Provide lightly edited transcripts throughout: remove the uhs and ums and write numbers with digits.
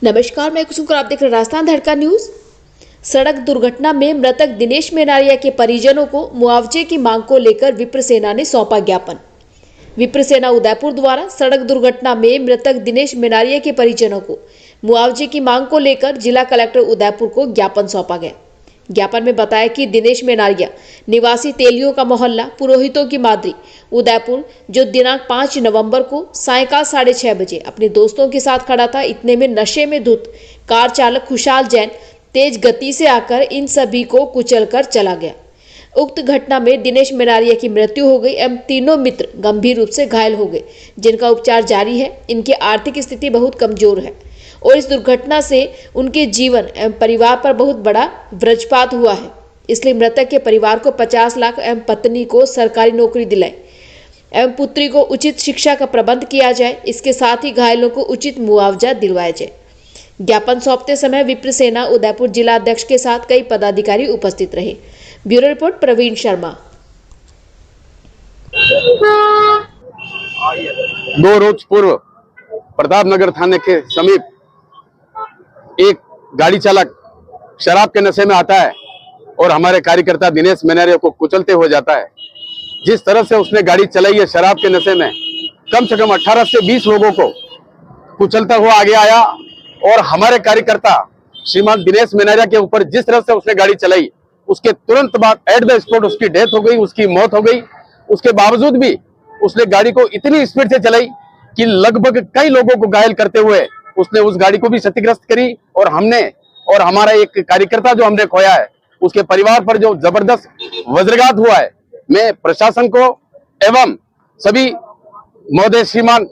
नमस्कार, मैं कुसुम और आप देख रहे हैं राजस्थान धड़का न्यूज। सड़क दुर्घटना में मृतक दिनेश मेनारिया के परिजनों को मुआवजे की मांग को लेकर विप्र सेना ने सौंपा ज्ञापन। विप्र सेना उदयपुर द्वारा सड़क दुर्घटना में मृतक दिनेश मेनारिया के परिजनों को मुआवजे की मांग को लेकर जिला कलेक्टर उदयपुर को ज्ञापन सौंपा गया। ज्ञापन में बताया कि दिनेश मेनारिया निवासी तेलियों का मोहल्ला पुरोहितों की मादरी उदयपुर, जो दिनांक 5 नवंबर को सायंकाल 6:30 बजे अपने दोस्तों के साथ खड़ा था। इतने में नशे में धुत कार चालक खुशहाल जैन तेज गति से आकर इन सभी को कुचलकर चला गया। उक्त घटना में दिनेश मेनारिया की मृत्यु हो गई एवं तीनों मित्र गंभीर रूप से घायल हो गए, जिनका उपचार जारी है। इनकी आर्थिक स्थिति बहुत कमजोर है और इस दुर्घटना से उनके जीवन एवं परिवार पर बहुत बड़ा वज्रपात हुआ है। इसलिए मृतक के परिवार को 50 लाख एवं पत्नी को सरकारी नौकरी दिलाए एवं पुत्री को उचित शिक्षा का प्रबंध किया जाए। इसके साथ ही घायलों को उचित मुआवजा दिलवाया जाए। ज्ञापन सौंपते समय विप्र सेना उदयपुर जिला अध्यक्ष के साथ कई पदाधिकारी उपस्थित रहे। Bureau report Praveen Sharma. 2 रोज पूर्व प्रतापनगर थाने के समीप एक गाड़ी चालक शराब के नशे में आता है और हमारे कार्यकर्ता दिनेश मेनारिया को कुचलते हुए जाता है। जिस तरह से उसने गाड़ी चलाई है शराब के नशे में, कम से कम 18 से 20 लोगों को कुचलता हुआ आगे आया और हमारे कार्यकर्ता श्रीमान दिनेश मेनारिया के ऊपर जिस तरह से उसने गाड़ी चलाई, उसके तुरंत बाद एट द स्पॉट उसकी डेथ हो गई, उसकी मौत हो गई। उसके बावजूद भी उसने गाड़ी को इतनी स्पीड से चलाई कि लगभग कई लोगों को घायल करते हुए उसने उस गाड़ी को भी क्षतिग्रस्त करी। और हमने और हमारा एक कार्यकर्ता जो हमने खोया है, उसके परिवार पर जो जबरदस्त वज्रघात हुआ है, मैं प्रशासन को एवं सभी महोदय श्रीमान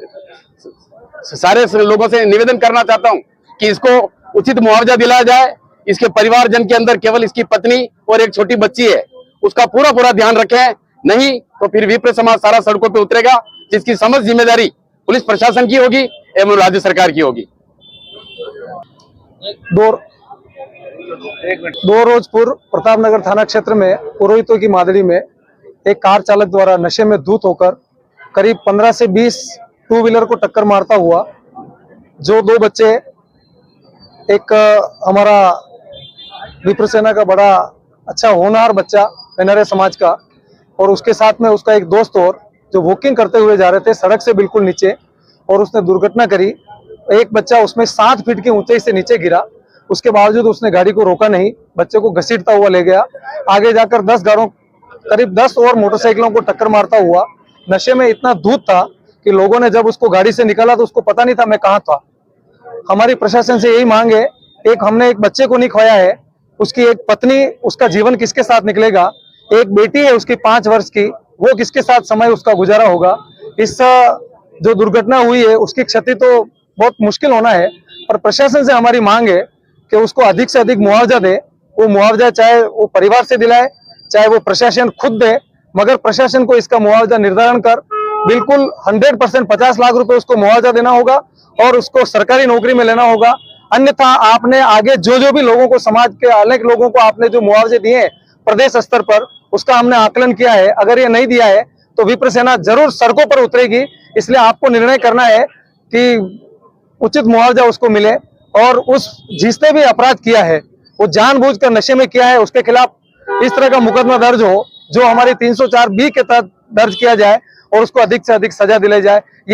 सारे लोगों से निवेदन करना चाहता हूं कि इसको उचित मुआवजा दिलाया जाए। इसके परिवारजन के अंदर केवल इसकी पत्नी और एक छोटी बच्ची है, उसका पूरा ध्यान रखें, नहीं तो फिर विप्र समाज सारा सड़कों पे उतरेगा, जिसकी समस्त जिम्मेदारी पुलिस प्रशासन की होगी एवं राज्य सरकार की होगी। 2 रोज पूर्व प्रतापनगर थाना क्षेत्र में पुरोहितों की मादड़ी में एक कार चालक द्वारा नशे में धुत होकर करीब 15 से 20 टू व्हीलर को टक्कर मारता हुआ जो 2 बच्चे, एक हमारा विप्र सेना का बड़ा अच्छा होनहार बच्चा मेनारिया समाज का, और उसके साथ में उसका एक दोस्त और जो वॉकिंग करते हुए जा रहे थे सड़क से बिल्कुल नीचे, और उसने दुर्घटना करी। एक बच्चा उसमें 7 फीट की ऊंचाई से नीचे गिरा। उसके बावजूद उसने गाड़ी को रोका नहीं, बच्चे को घसीटता हुआ ले गया। आगे जाकर 10 गाड़ियों करीब 10 और मोटरसाइकिलों को टक्कर मारता हुआ नशे में इतना धूत था कि लोगों ने जब उसको गाड़ी से निकाला तो उसको पता नहीं था मैं कहाँ था। हमारी प्रशासन से यही मांग है, एक हमने एक बच्चे को नहीं खोया है, उसकी एक पत्नी, उसका जीवन किसके साथ निकलेगा? एक बेटी है उसकी 5 वर्ष की, वो किसके साथ समय उसका गुजारा होगा? इस जो दुर्घटना हुई है उसकी क्षति तो बहुत मुश्किल होना है, पर प्रशासन से हमारी मांग है कि उसको अधिक से अधिक मुआवजा दे। वो मुआवजा चाहे वो परिवार से दिलाए, चाहे वो प्रशासन खुद दे, मगर प्रशासन को इसका मुआवजा निर्धारण कर बिल्कुल 100% 50 लाख रुपए उसको मुआवजा देना होगा और उसको सरकारी नौकरी में लेना होगा। अन्यथा आपने आगे जो भी लोगों को, समाज के अनेक लोगों को आपने जो मुआवजे दिए हैं प्रदेश स्तर पर, उसका हमने आकलन किया है। अगर ये नहीं दिया है तो विप्र सेना जरूर सड़कों पर उतरेगी। इसलिए आपको निर्णय करना है कि उचित मुआवजा उसको मिले, और उस जिसने भी अपराध किया है वो जानबूझकर नशे में किया है, उसके खिलाफ इस तरह का मुकदमा दर्ज हो जो हमारी 304B के तहत दर्ज किया जाए और उसको अधिक से अधिक सजा दिलाई जाए।